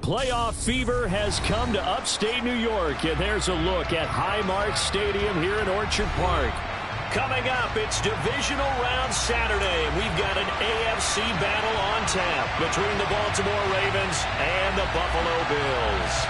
Playoff fever has come to upstate New York, and there's a look at Highmark Stadium here in Orchard Park. Coming up, it's Divisional Round Saturday, and we've got an AFC battle on tap between the Baltimore Ravens and the Buffalo Bills.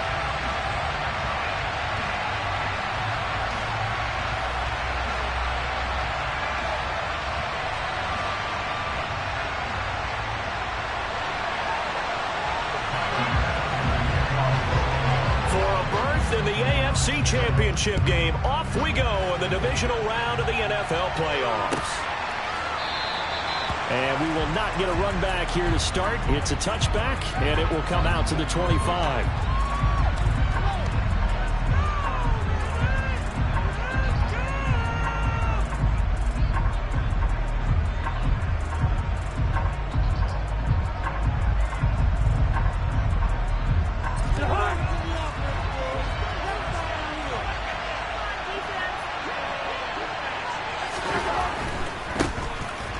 In the AFC Championship game, off we go in the divisional round of the NFL playoffs. And we will not get a run back here to start. It's a touchback, and it will come out to the 25.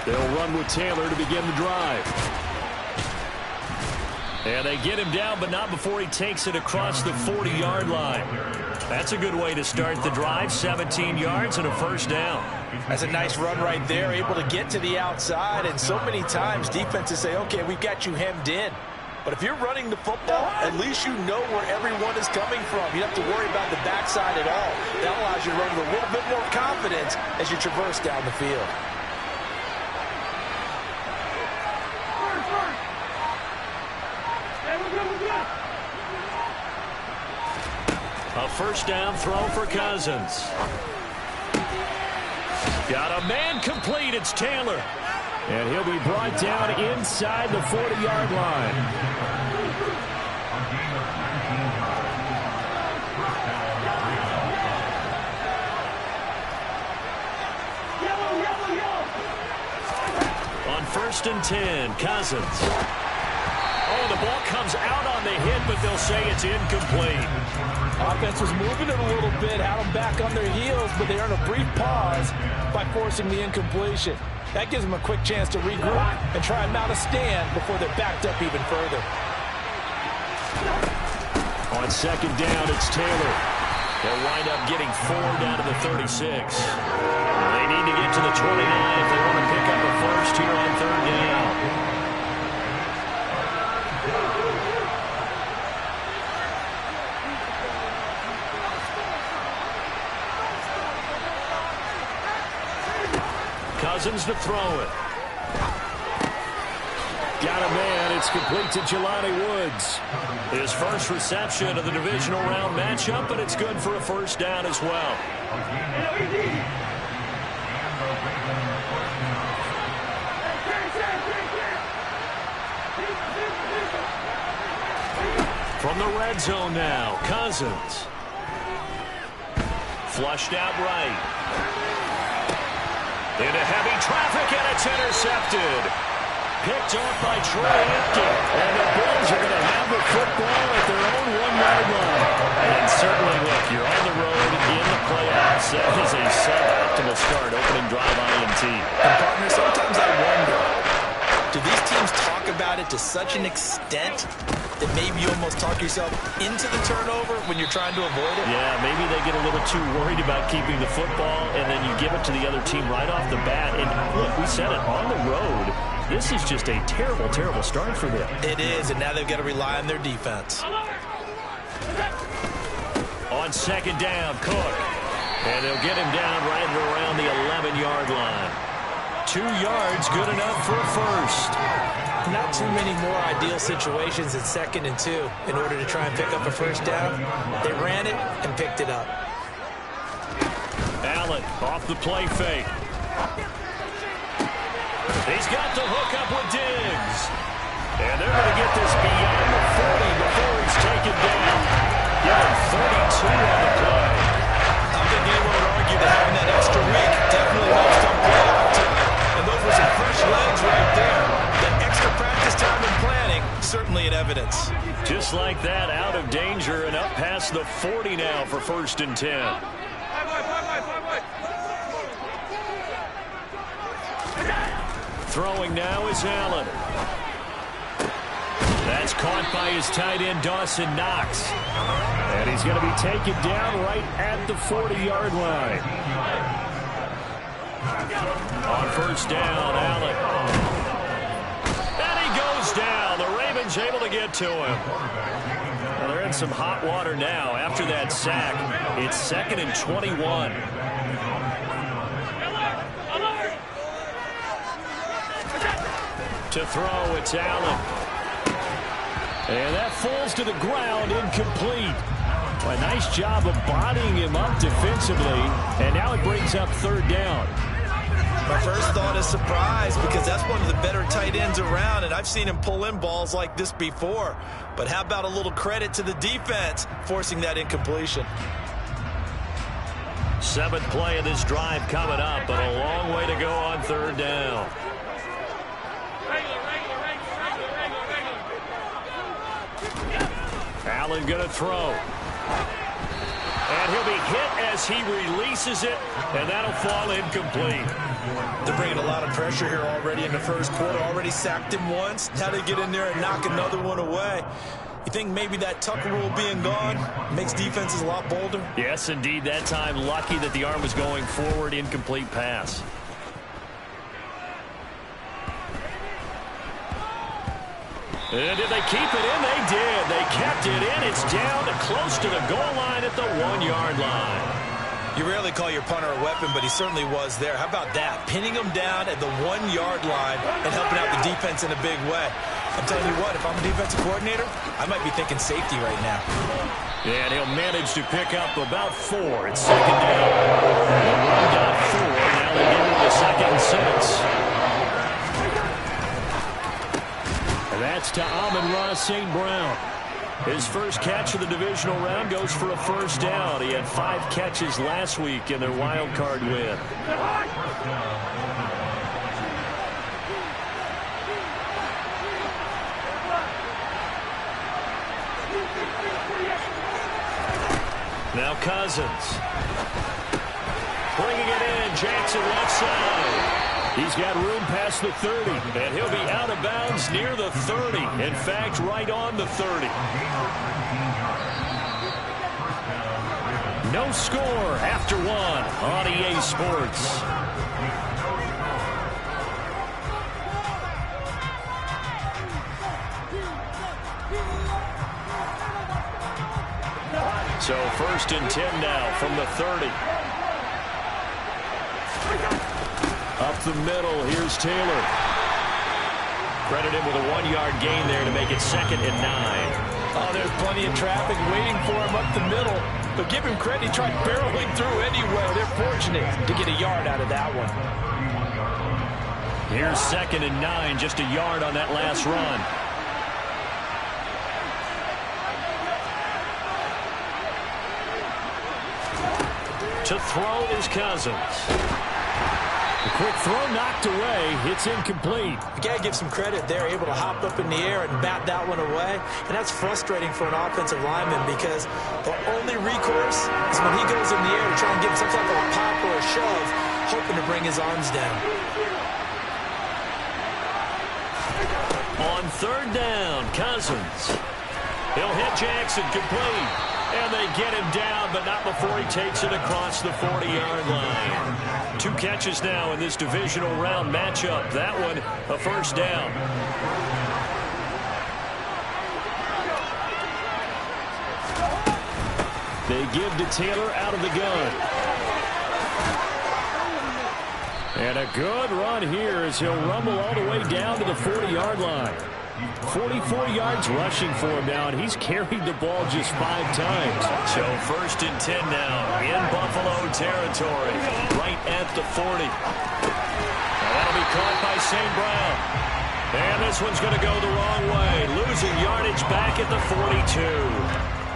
They'll run with Taylor to begin the drive. And they get him down, but not before he takes it across the 40-yard line. That's a good way to start the drive, 17 yards and a first down. That's a nice run right there, able to get to the outside, and so many times defenses say, okay, we've got you hemmed in. But if you're running the football, at least you know where everyone is coming from. You don't have to worry about the backside at all. That allows you to run with a little bit more confidence as you traverse down the field. A first down throw for Cousins. Got a man complete. It's Taylor. And he'll be brought down inside the 40-yard line. On 1st and 10, Cousins. Oh, the ball comes out on the hit, but they'll say it's incomplete. Offense was moving it a little bit, had them back on their heels, but they earned a brief pause by forcing the incompletion. That gives them a quick chance to regroup and try and mount a stand before they're backed up even further. On 2nd down, it's Taylor. They'll wind up getting 4 down to the 36. They need to get to the 29 if they want to pick up a first here on 3rd down. Cousins to throw it. Got a man. It's complete to Jelani Woods. His first reception of the divisional round matchup, but it's good for a first down as well. From the red zone now, Cousins. Flushed out right. Into heavy traffic, and it's intercepted. Picked off by Troy Apke. And the Bills are going to have the football at their own 1-yard line. And certainly, look, you're on the road in the playoffs. That is a suboptimal start, opening drive INT. And partner, sometimes I wonder, do these teams talk about it to such an extent that maybe you almost talk yourself into the turnover when you're trying to avoid it? Yeah, maybe they get a little too worried about keeping the football, and then you give it to the other team right off the bat. And look, we said it, on the road, this is just a terrible, terrible start for them. It is, and now they've got to rely on their defense. On 2nd down, Cook. And they'll get him down right around the 11-yard line. 2 yards, good enough for a first. Not too many more ideal situations at 2nd and 2 in order to try and pick up a first down. They ran it and picked it up. Allen off the play fake. He's got the hook up with Diggs. And they're going to get this beyond the 40 before he's taken down. Give him 32 on the play. I don't think anyone would argue that having that extra week definitely helps them playoff time. And those were some fresh legs right there. That extra practice time and planning, certainly in evidence. Just like that, out of danger and up past the 40 now for 1st and 10. Throwing now is Allen. That's caught by his tight end, Dawson Knox. And he's going to be taken down right at the 40-yard line. On first down, Allen. And he goes down. The Ravens able to get to him. Well, they're in some hot water now. After that sack, it's 2nd and 21. To throw, it's Allen. And that falls to the ground, incomplete. A nice job of bodying him up defensively. And now it brings up 3rd down. My first thought is surprise, because that's one of the better tight ends around, and I've seen him pull in balls like this before. But how about a little credit to the defense forcing that incompletion? 7th play of this drive coming up, but a long way to go on 3rd down. Allen going to throw. And he'll be hit as he releases it, and that'll fall incomplete. They're bringing a lot of pressure here already in the first quarter. Already sacked him once. Now they get in there and knock another one away. You think maybe that Tucker rule being gone makes defenses a lot bolder? Yes, indeed. That time, lucky that the arm was going forward. Incomplete pass. And did they keep it in? They did. They kept it in. It's down to close to the goal line at the 1-yard line. You rarely call your punter a weapon, but he certainly was there. How about that? Pinning him down at the 1-yard line and helping out the defense in a big way. I'm telling you what, if I'm a defensive coordinator, I might be thinking safety right now. And he'll manage to pick up about 4. It's 2nd down. The run got 4. Now they get into the 2nd and 6. And that's to Amon-Ra St. Brown. His first catch of the divisional round goes for a 1st down. He had 5 catches last week in their wild card win. Now Cousins. Bringing it in. Jackson left side. He's got room past the 30, and he'll be out of bounds near the 30. In fact, right on the 30. No score after 1 on EA Sports. So 1st and 10 now from the 30. Up the middle, here's Taylor. Credit him with a 1-yard gain there to make it 2nd and 9. Oh, there's plenty of traffic waiting for him up the middle. But give him credit, he tried barreling through anyway. They're fortunate to get a yard out of that one. Here's 2nd and 9, just a yard on that last run. To throw is Cousins. A quick throw knocked away. It's incomplete. You got to give some credit. They're able to hop up in the air and bat that one away. And that's frustrating for an offensive lineman because the only recourse is when he goes in the air to try and give some type of a pop or a shove, hoping to bring his arms down. On 3rd down, Cousins. He'll hit Jackson complete. And they get him down, but not before he takes it across the 40-yard line. 2 catches now in this divisional round matchup. That one, a 1st down. They give to Taylor out of the gun. And a good run here as he'll rumble all the way down to the 40-yard line. 44 yards rushing for him now, and he's carried the ball just 5 times. So 1st and 10 now in Buffalo territory, right at the 40. Now that'll be caught by St. Brown. And this one's going to go the wrong way, losing yardage back at the 42.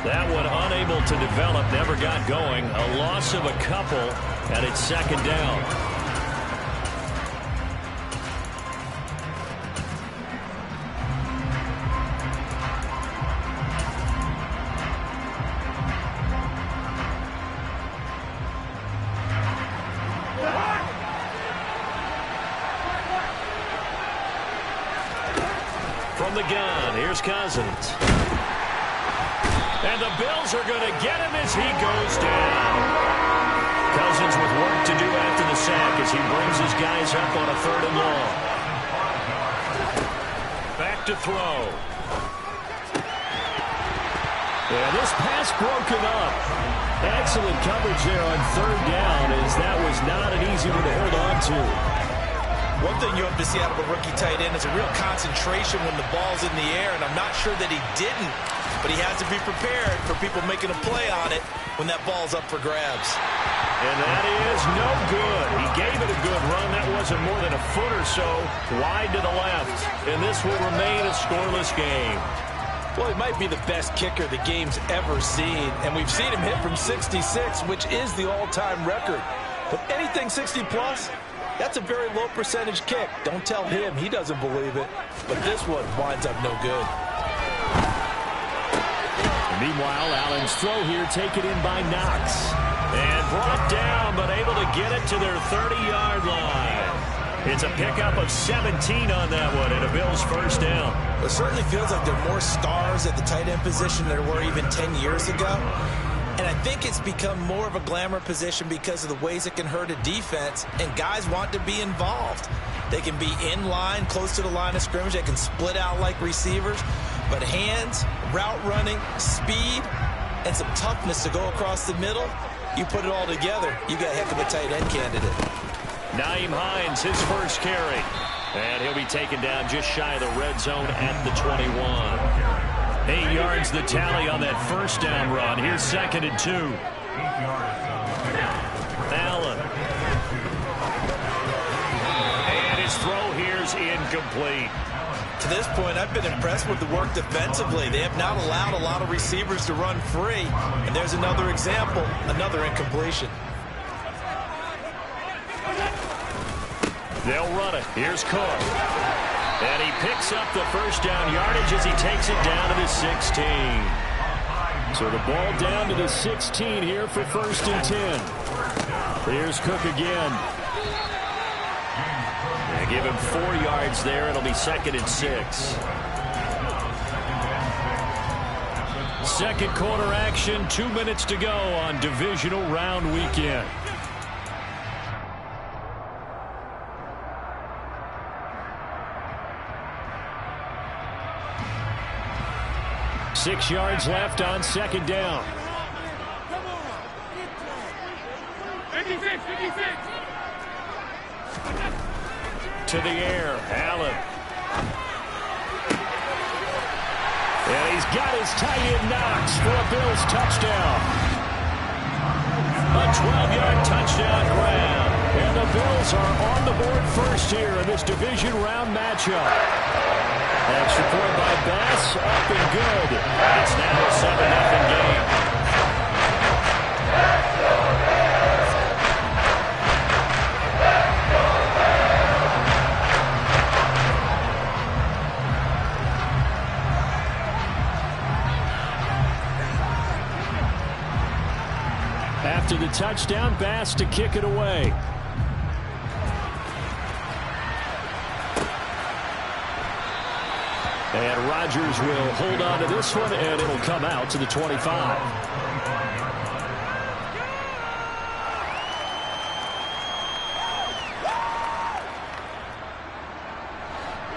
That one unable to develop, never got going. A loss of a couple, and it's 2nd down. the gun. Here's Cousins. And the Bills are going to get him as he goes down. Cousins with work to do after the sack as he brings his guys up on a 3rd and long. Back to throw. Yeah, this pass broken up. Excellent coverage there on 3rd down, as that was not an easy one to hold on to. One thing you hope to see out of a rookie tight end is a real concentration when the ball's in the air, and I'm not sure that he didn't, but he has to be prepared for people making a play on it when that ball's up for grabs. And that is no good. He gave it a good run. That wasn't more than a foot or so wide to the left, and this will remain a scoreless game. Well, he might be the best kicker the game's ever seen, and we've seen him hit from 66, which is the all-time record. But anything 60-plus, that's a very low percentage kick. Don't tell him he doesn't believe it, but this one winds up no good. Meanwhile, Allen's throw here taken in by Knox. And brought down, but able to get it to their 30-yard line. It's a pickup of 17 on that one, and a Bills first down. It certainly feels like there are more stars at the tight end position than there were even 10 years ago. And I think it's become more of a glamour position because of the ways it can hurt a defense, and guys want to be involved. They can be in line, close to the line of scrimmage. They can split out like receivers. But hands, route running, speed, and some toughness to go across the middle, you put it all together, you got a heck of a tight end candidate. Nyheim Hines, his first carry. And he'll be taken down just shy of the red zone at the 21. 8 yards the tally on that first down run. Here's 2nd and 2. Allen. And his throw here's incomplete. To this point, I've been impressed with the work defensively. They have not allowed a lot of receivers to run free. And there's another example, another incompletion. They'll run it. Here's Cook. And he picks up the first down yardage as he takes it down to the 16. So the ball down to the 16 here for 1st and 10. Here's Cook again. They give him 4 yards there. It'll be 2nd and 6. Second quarter action. 2 minutes to go on divisional round weekend. Six yards left on 2nd down. 56. To the air, Allen. And he's got his tight end Knox for a Bills touchdown. A 12-yard touchdown grab. And the Bills are on the board first here in this division round matchup. Extra point by Bass, up and good. It's now a 7-0 game. After the touchdown, Bass to kick it away. And Rodgers will hold on to this one, and it'll come out to the 25.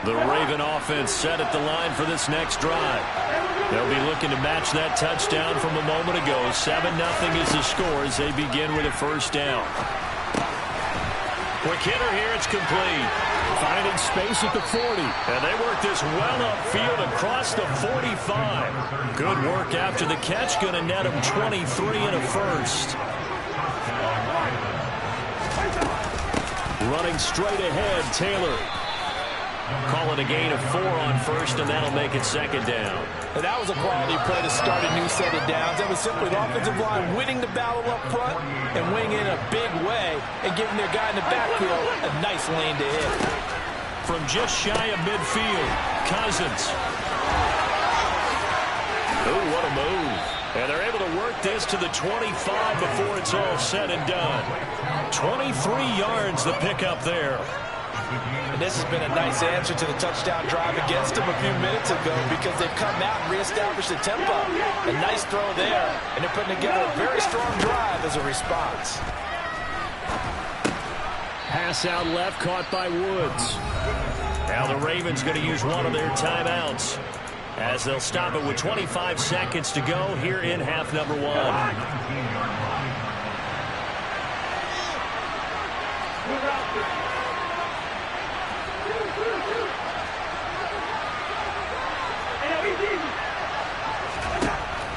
The Raven offense set at the line for this next drive. They'll be looking to match that touchdown from a moment ago. 7-0 is the score as they begin with a first down. Quick hitter here, it's complete. Finding space at the 40. And they work this well upfield across the 45. Good work after the catch. Going to net them 23 and a first. Running straight ahead, Taylor. Call it a gain of 4 on first, and that'll make it 2nd down. And that was a quality play to start a new set of downs. That was simply the offensive line winning the battle up front and winning in a big way and giving their guy in the backfield a nice lane to hit. From just shy of midfield, Cousins. Oh, what a move. And they're able to work this to the 25 before it's all said and done. 23 yards the pickup there. And this has been a nice answer to the touchdown drive against them a few minutes ago because they've come out and reestablished the tempo. A nice throw there, and they're putting together a very strong drive as a response. Pass out left, caught by Woods. Now the Ravens going to use one of their timeouts as they'll stop it with 25 seconds to go here in half number one.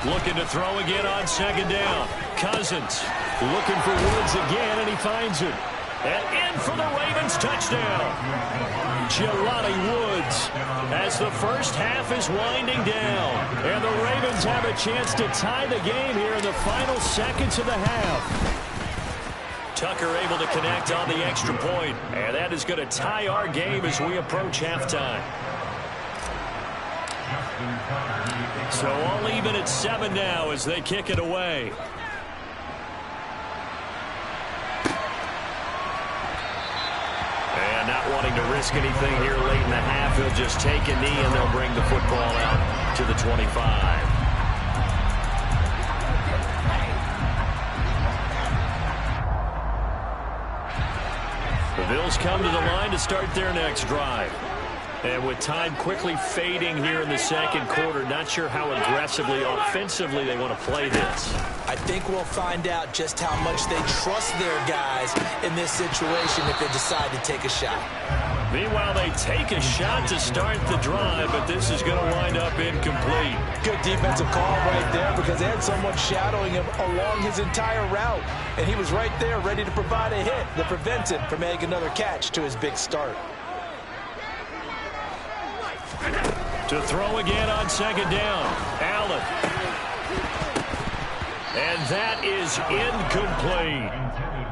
Looking to throw again on second down. Cousins looking for Woods again, and he finds it. And in for the Ravens touchdown. Jelani Woods as the first half is winding down. And the Ravens have a chance to tie the game here in the final seconds of the half. Tucker able to connect on the extra point. And that is going to tie our game as we approach halftime. So all even at 7 now as they kick it away. And not wanting to risk anything here late in the half, he'll just take a knee and they'll bring the football out to the 25. The Bills come to the line to start their next drive. And with time quickly fading here in the second quarter, not sure how aggressively, offensively they want to play this. I think we'll find out just how much they trust their guys in this situation if they decide to take a shot. Meanwhile, they take a shot to start the drive, but this is going to wind up incomplete. Good defensive call right there because they had someone shadowing him along his entire route. And he was right there ready to provide a hit that prevents him from making another catch to his big start. To throw again on second down. Allen. And that is incomplete.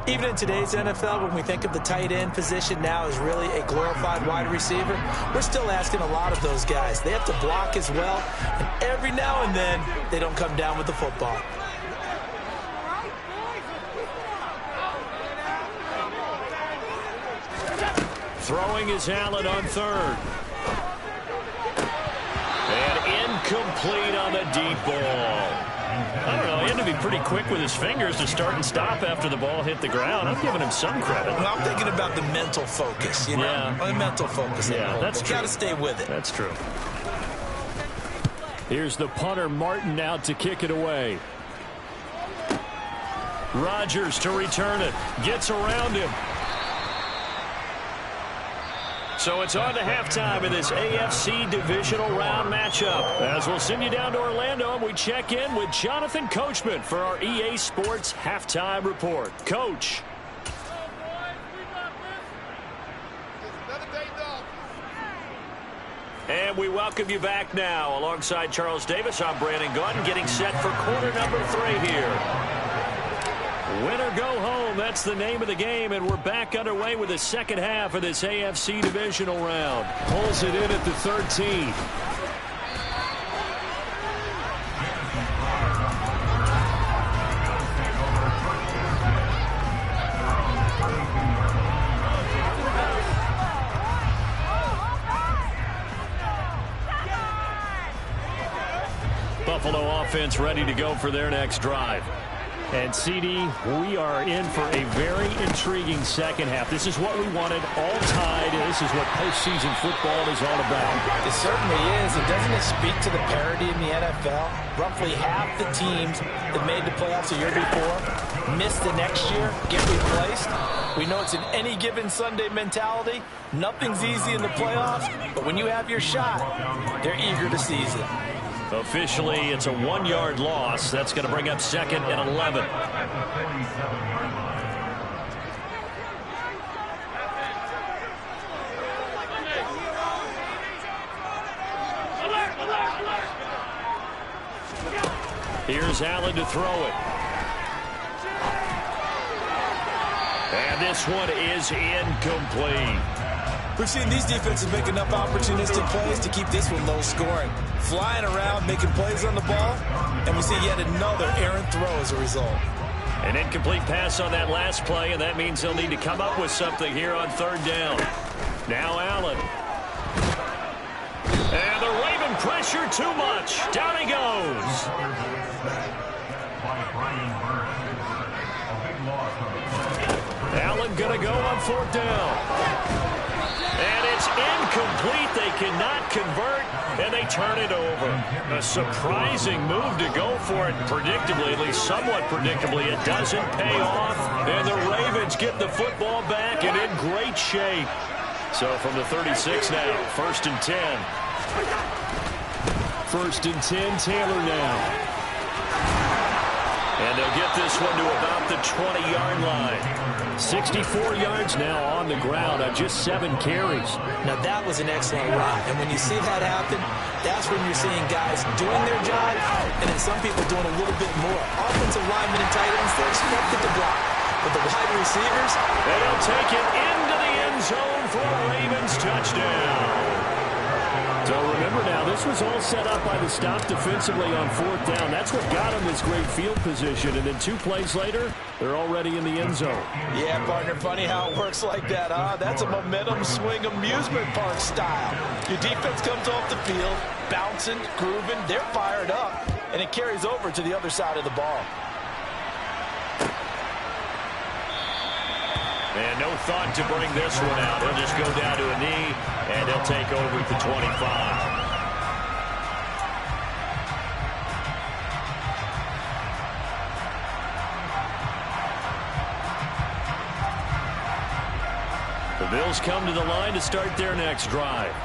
Even in today's NFL, when we think of the tight end position now as really a glorified wide receiver, we're still asking a lot of those guys. They have to block as well, and every now and then, they don't come down with the football. Throwing is Allen on third. And incomplete on the deep ball. I don't know, he had to be pretty quick with his fingers to start and stop after the ball hit the ground. I'm giving him some credit. Well, I'm thinking about the mental focus, you know? Yeah. The mental focus. Yeah, that's true. Got to stay with it. That's true. Here's the punter, Martin, out to kick it away. Rodgers to return it. Gets around him. So it's on to halftime in this AFC divisional round matchup. As we'll send you down to Orlando, and we check in with Jonathan Coachman for our EA Sports Halftime Report. Coach. And we welcome you back now. Alongside Charles Davis, I'm Brandon Gaudin, getting set for quarter number 3 here. Win or go home, that's the name of the game, and we're back underway with the second half of this AFC divisional round. Pulls it in at the 13. Buffalo offense ready to go for their next drive. And, CD, we are in for a very intriguing second half. This is what we wanted, all tied, and this is what postseason football is all about. It certainly is, and doesn't it speak to the parity in the NFL? Roughly half the teams that made the playoffs a year before miss the next year, get replaced. We know it's an any given Sunday mentality. Nothing's easy in the playoffs, but when you have your shot, they're eager to seize it. Officially, it's a 1-yard loss. That's going to bring up second and 11. Here's Allen to throw it. And this one is incomplete. We've seen these defenses make enough opportunistic plays to keep this one low scoring. Flying around, making plays on the ball, and we see yet another errant throw as a result. An incomplete pass on that last play, and that means they'll need to come up with something here on third down. Now Allen. And the Raven pressure too much. Down he goes. Allen going to go on 4th down. And it's incomplete. They cannot convert, and they turn it over. A surprising move to go for it predictably, at least somewhat predictably. It doesn't pay off, and the Ravens get the football back and in great shape. So from the 36 now, 1st and 10. 1st and 10, Taylor now. And they'll get this one to about the 20-yard line. 64 yards now on the ground on just 7 carries. Now, that was an excellent run. And when you see that happen, that's when you're seeing guys doing their job and then some people doing a little bit more. Offensive linemen and tight ends, they're expected to block. But the wide receivers, they'll take it into the end zone for a Ravens touchdown. So remember now, this was all set up by the stop defensively on 4th down. That's what got them this great field position. And then 2 plays later, they're already in the end zone. Yeah, partner, funny how it works like that, huh? That's a momentum swing amusement park style. Your defense comes off the field, bouncing, grooving, they're fired up, and it carries over to the other side of the ball. And no thought to bring this one out. He'll just go down to a knee, and he'll take over at the 25. The Bills come to the line to start their next drive.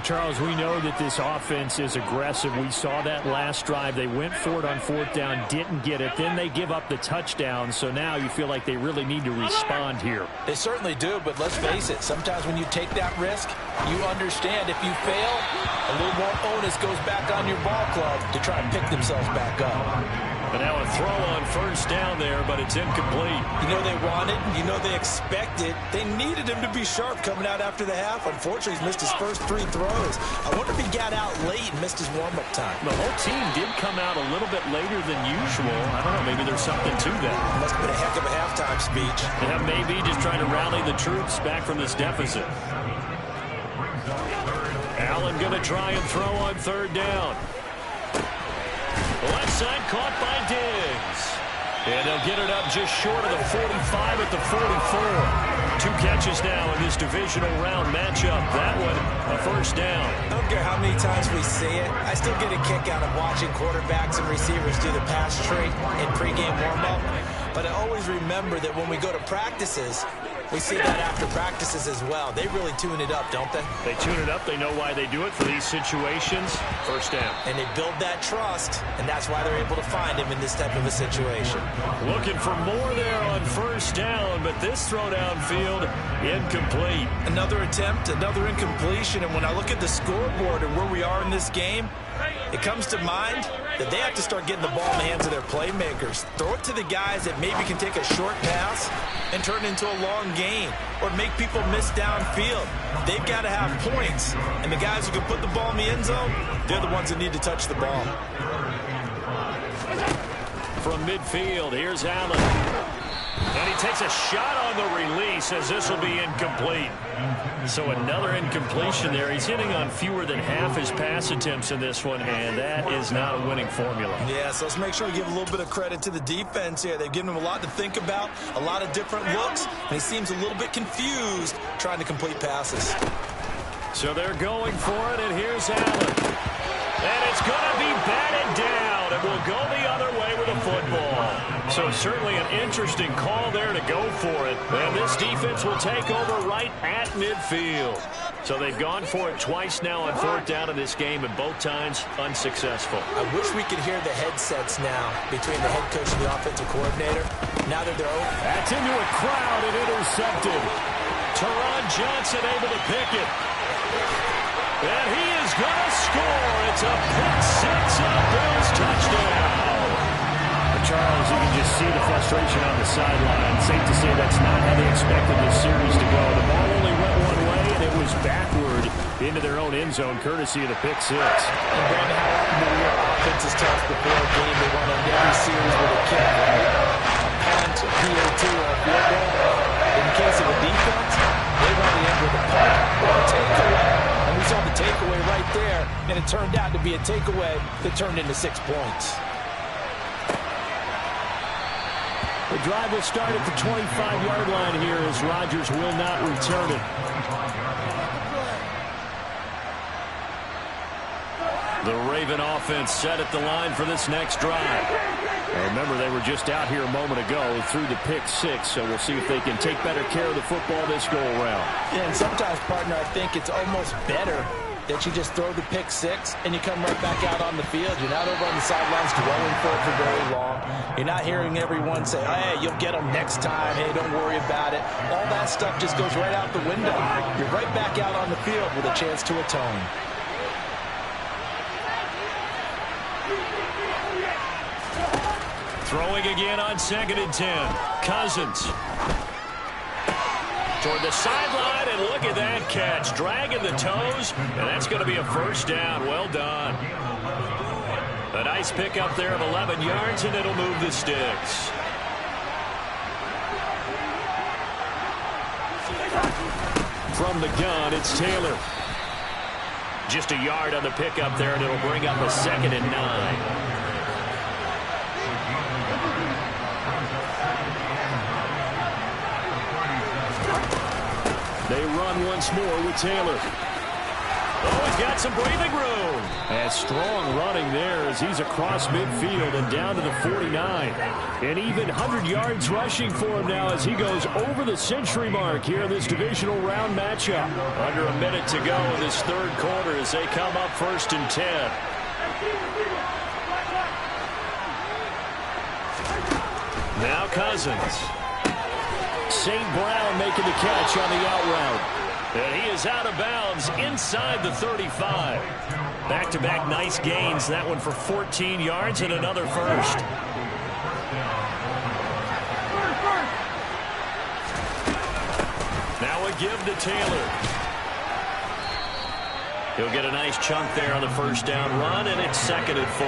Charles, we know that this offense is aggressive. We saw that last drive. They went for it on 4th down, didn't get it. Then they give up the touchdown. So now you feel like they really need to respond here. They certainly do, but let's face it. Sometimes when you take that risk, you understand if you fail, a little more onus goes back on your ball club to try and pick themselves back up. And now a throw on 1st down there, but it's incomplete. You know they wanted, you know they expected. They needed him to be sharp coming out after the half. Unfortunately, he's missed his first 3 throws. I wonder if he got out late and missed his warm-up time. The whole team did come out a little bit later than usual. I don't know, maybe there's something to that. Must have been a heck of a halftime speech. Yeah, maybe just trying to rally the troops back from this deficit. Allen going to try and throw on 3rd down. Left side caught by Diggs. And they'll get it up just short of the 45 at the 44. 2 catches now in this divisional round matchup. That one, a 1st down. I don't care how many times we see it. I still get a kick out of watching quarterbacks and receivers do the pass tree in pregame warm-up. But I always remember that when we go to practices, we see that after practices as well. They really tune it up, don't they? They tune it up. They know why they do it for these situations. 1st down. And they build that trust, and that's why they're able to find him in this type of a situation. Looking for more there on 1st down, but this throw downfield, incomplete. Another attempt, another incompletion, and when I look at the scoreboard and where we are in this game, it comes to mind that they have to start getting the ball in the hands of their playmakers. Throw it to the guys that maybe can take a short pass and turn it into a long gain or make people miss downfield. They've got to have points, and the guys who can put the ball in the end zone, they're the ones that need to touch the ball. From midfield, here's Allen. And he takes a shot on the release as this will be incomplete. So another incompletion there. He's hitting on fewer than half his pass attempts in this one, and that is not a winning formula. Yeah, so let's make sure we give a little bit of credit to the defense here. They've given him a lot to think about, a lot of different looks, and he seems a little bit confused trying to complete passes. So they're going for it, and here's Allen. And it's going to be batted down. It will go the other way with a football. So certainly an interesting call there to go for it. And this defense will take over right at midfield. So they've gone for it twice now on 4th down in this game, and both times unsuccessful. I wish we could hear the headsets now between the head coach and the offensive coordinator. Now that they're over. That's into a crowd and intercepted. Teron Johnson able to pick it. And he is going to score. It's a pick 6 and a Bills touchdown. Charles, you can just see the frustration on the sideline. Safe to say that's not how they expected this series to go. The ball only went one way, and it was backward into their own end zone, courtesy of the pick 6. And Brandon, how often do your offenses test before a game they want to end every series with a kick, right? A punt, a PAT, or a field goal. In case of a defense, they want to end with a punt. and it turned out to be a takeaway that turned into 6 points. The drive will start at the 25-yard line here as Rodgers will not return it. The Raven offense set at the line for this next drive. Now remember, they were just out here a moment ago through the pick 6, so we'll see if they can take better care of the football this go-around. Yeah, and sometimes, partner, I think it's almost better that you just throw the pick 6 and you come right back out on the field. You're not over on the sidelines dwelling for it for very long. You're not hearing everyone say, hey, you'll get them next time. Hey, don't worry about it. All that stuff just goes right out the window. You're right back out on the field with a chance to atone. Throwing again on 2nd and 10. Cousins. Toward the sideline, and look at that catch. Dragging the toes, and that's going to be a first down. Well done. A nice pickup there of 11 yards, and it'll move the sticks. From the gun, it's Taylor. Just a yard on the pickup there, and it'll bring up a 2nd and 9. They run once more with Taylor. Oh, he's got some breathing room. And strong running there as he's across midfield and down to the 49. And even 100 yards rushing for him now as he goes over the century mark here in this divisional round matchup. Under a minute to go in this third quarter as they come up 1st and 10. Now Cousins. St. Brown making the catch on the out route. And he is out of bounds inside the 35. Back-to-back nice gains. That one for 14 yards and another first. Now a give to Taylor. He'll get a nice chunk there on the first down run, and it's 2nd and 4.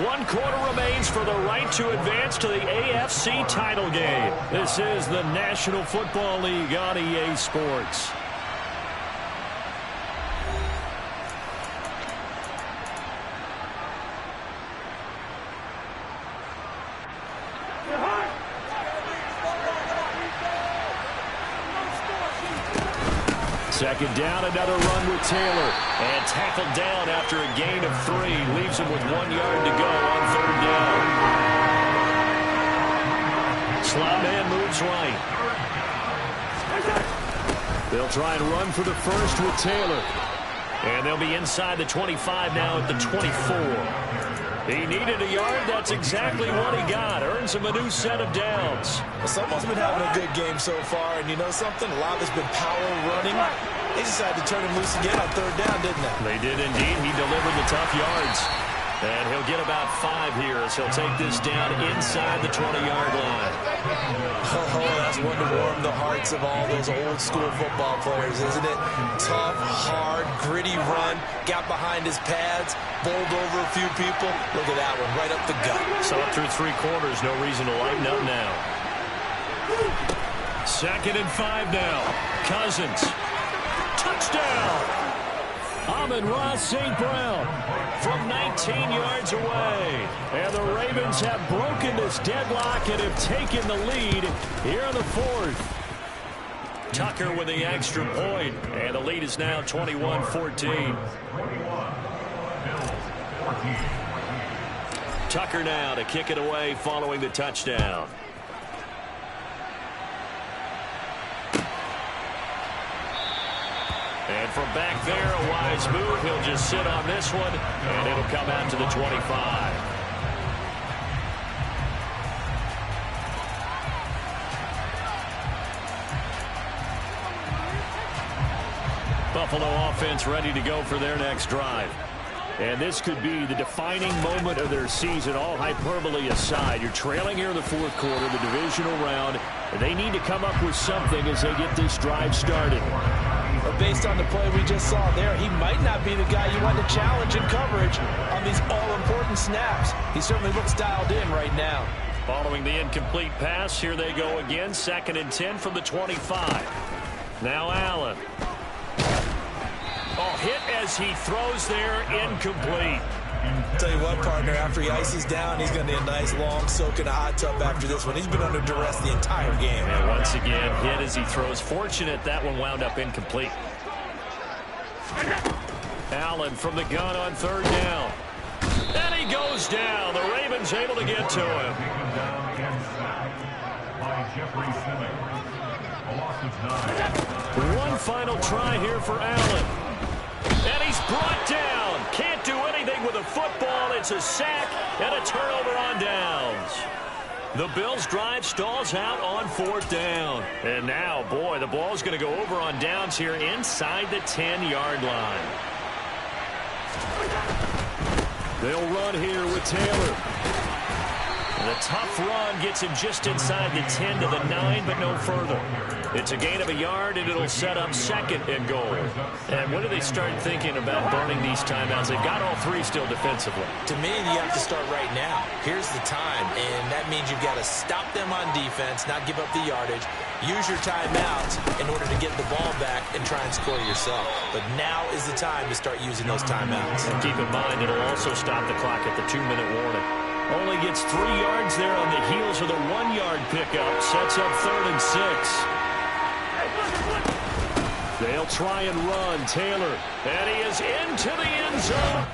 One quarter remains for the right to advance to the AFC title game. This is the National Football League on EA Sports. Second down, another run with Taylor. And tackled down after a gain of 3. Leaves him with 1 yard to go on 3rd down. Slot man moves right. They'll try and run for the first with Taylor. And they'll be inside the 25 now at the 24. He needed a yard. That's exactly what he got. Earns him a new set of downs. Well, someone's been having a good game so far, and you know something? A lot has been power running. They decided to turn him loose again on 3rd down, didn't they? They did indeed. He delivered the tough yards. And he'll get about 5 here as he'll take this down inside the 20-yard line. Oh, that's one to warm the hearts of all those old-school football players, isn't it? Tough, hard, gritty run, got behind his pads, bowled over a few people. Look at that one, right up the gut. So up through 3 quarters, no reason to lighten up now. 2nd and 5 now. Cousins. Touchdown! Amon-Ra St. Brown from 19 yards away. And the Ravens have broken this deadlock and have taken the lead here in the 4th. Tucker with the extra point, and the lead is now 21-14. Tucker now to kick it away following the touchdown. And from back there, a wise move. He'll just sit on this one, and it'll come out to the 25. Buffalo offense ready to go for their next drive. And this could be the defining moment of their season, all hyperbole aside. You're trailing here in the 4th quarter, the divisional round, and they need to come up with something as they get this drive started. Well, But based on the play we just saw there, he might not be the guy you want to challenge in coverage on these all-important snaps. He certainly looks dialed in right now. Following the incomplete pass, here they go again. 2nd and 10 from the 25. Now Allen. Oh, hit as he throws there, incomplete. Tell you what, partner, after he ices down, he's going to need a nice long soak in a hot tub after this one. He's been under duress the entire game. And once again, hit as he throws. Fortunate that one wound up incomplete. Allen from the gun on 3rd down. And he goes down. The Ravens able to get to him. One final try here for Allen. And he's brought down. Can't do anything with a football. It's a sack and a turnover on downs. The Bills' drive stalls out on 4th down. And now, boy, the ball's going to go over on downs here inside the 10-yard line. They'll run here with Taylor. The tough run gets him just inside the 10 to the 9, but no further. It's a gain of a yard, and it'll set up 2nd and goal. And when do they start thinking about burning these timeouts? They've got all 3 still defensively. To me, you have to start right now. Here's the time, and that means you've got to stop them on defense, not give up the yardage, use your timeouts in order to get the ball back and try and score yourself. But now is the time to start using those timeouts. And keep in mind, it'll also stop the clock at the 2-minute warning. Only gets 3 yards there on the heels of the 1-yard pickup. Sets up 3rd and 6. They'll try and run. Taylor. And he is into the end zone.